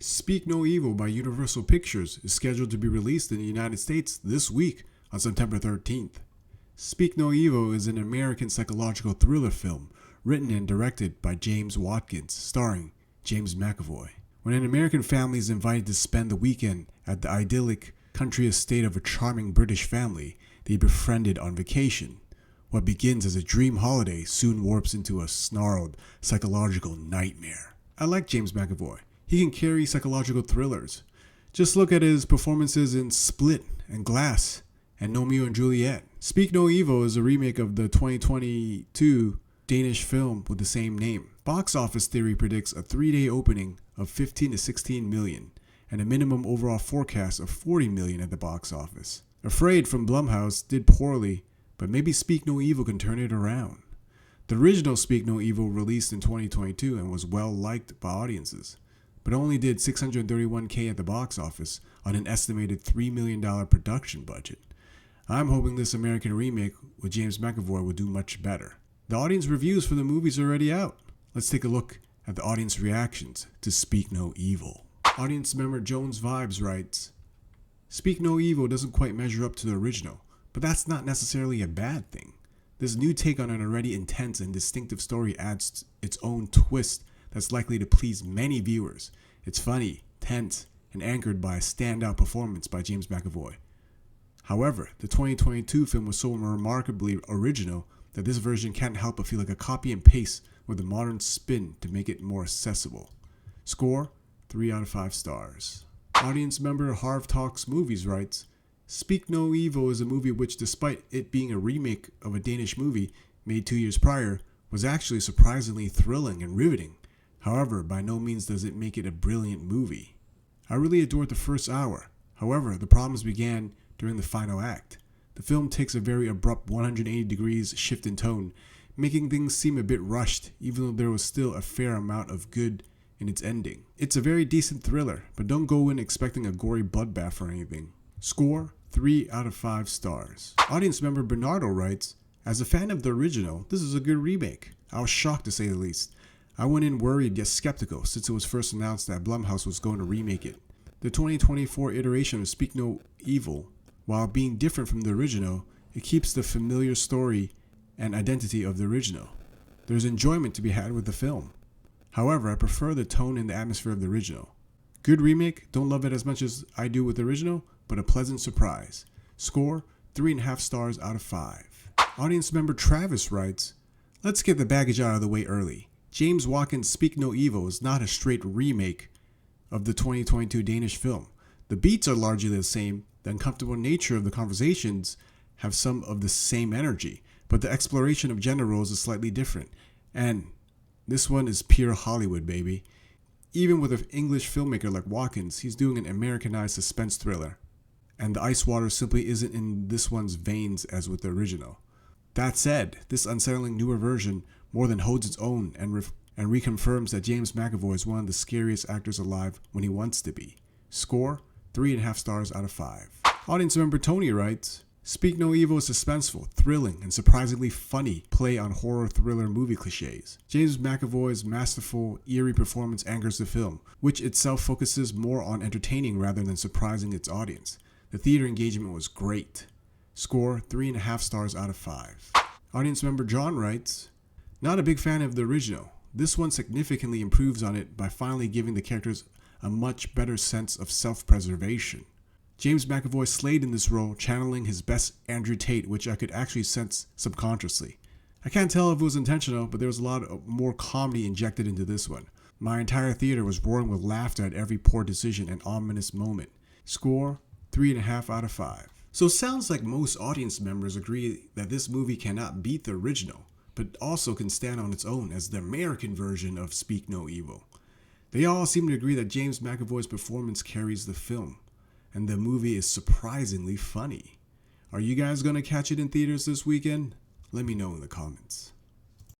Speak No Evil by Universal Pictures is scheduled to be released in the United States this week on September 13th. Speak No Evil is an American psychological thriller film written and directed by James Watkins, starring James McAvoy. When an American family is invited to spend the weekend at the idyllic country estate of a charming British family they befriended on vacation, what begins as a dream holiday soon warps into a snarled psychological nightmare. I like James McAvoy. He can carry psychological thrillers. Just look at his performances in Split and Glass and Gnomeo and Juliet. Speak No Evil is a remake of the 2022 Danish film with the same name. Box Office Theory predicts a 3-day opening of 15 to 16 million and a minimum overall forecast of 40 million at the box office. Afraid from Blumhouse did poorly, but maybe Speak No Evil can turn it around. The original Speak No Evil released in 2022 and was well liked by audiences, but only did $631K at the box office on an estimated $3 million production budget. I'm hoping this American remake with James McAvoy will do much better. The audience reviews for the movie's already out. Let's take a look at the audience reactions to Speak No Evil. Audience member Jones Vibes writes, Speak No Evil doesn't quite measure up to the original, but that's not necessarily a bad thing. This new take on an already intense and distinctive story adds its own twist that's likely to please many viewers. It's funny, tense, and anchored by a standout performance by James McAvoy. However, the 2022 film was so remarkably original that this version can't help but feel like a copy and paste with a modern spin to make it more accessible. Score, 3 out of 5 stars. Audience member Harv Talks Movies writes, Speak No Evil is a movie which, despite it being a remake of a Danish movie made 2 years prior, was actually surprisingly thrilling and riveting. However, by no means does it make it a brilliant movie. I really adored the first hour. However, the problems began during the final act. The film takes a very abrupt 180 degrees shift in tone, making things seem a bit rushed, even though there was still a fair amount of good in its ending. It's a very decent thriller, but don't go in expecting a gory bloodbath or anything. Score, 3 out of 5 stars. Audience member Bernardo writes, as a fan of the original, this is a good remake. I was shocked to say the least. I went in worried yet skeptical since it was first announced that Blumhouse was going to remake it. The 2024 iteration of Speak No Evil, while being different from the original, it keeps the familiar story and identity of the original. There's enjoyment to be had with the film. However, I prefer the tone and the atmosphere of the original. Good remake, don't love it as much as I do with the original, but a pleasant surprise. Score, 3.5 stars out of 5. Audience member Travis writes, let's get the baggage out of the way early. James Watkins' Speak No Evil is not a straight remake of the 2022 Danish film. The beats are largely the same, the uncomfortable nature of the conversations have some of the same energy, but the exploration of gender roles is slightly different. And this one is pure Hollywood, baby. Even with an English filmmaker like Watkins, he's doing an Americanized suspense thriller. And the ice water simply isn't in this one's veins as with the original. That said, this unsettling newer version more than holds its own and reconfirms that James McAvoy is one of the scariest actors alive when he wants to be. Score, 3.5 stars out of 5. Audience member Tony writes, Speak No Evil is suspenseful, thrilling, and surprisingly funny play on horror thriller movie cliches. James McAvoy's masterful, eerie performance anchors the film, which itself focuses more on entertaining rather than surprising its audience. The theater engagement was great. Score, 3.5 stars out of 5. Audience member John writes, not a big fan of the original. This one significantly improves on it by finally giving the characters a much better sense of self-preservation. James McAvoy slayed in this role, channeling his best Andrew Tate, which I could actually sense subconsciously. I can't tell if it was intentional, but there was a lot more comedy injected into this one. My entire theater was roaring with laughter at every poor decision and ominous moment. Score, 3.5 out of 5. So it sounds like most audience members agree that this movie cannot beat the original, but also can stand on its own as the American version of Speak No Evil. They all seem to agree that James McAvoy's performance carries the film, and the movie is surprisingly funny. Are you guys going to catch it in theaters this weekend? Let me know in the comments.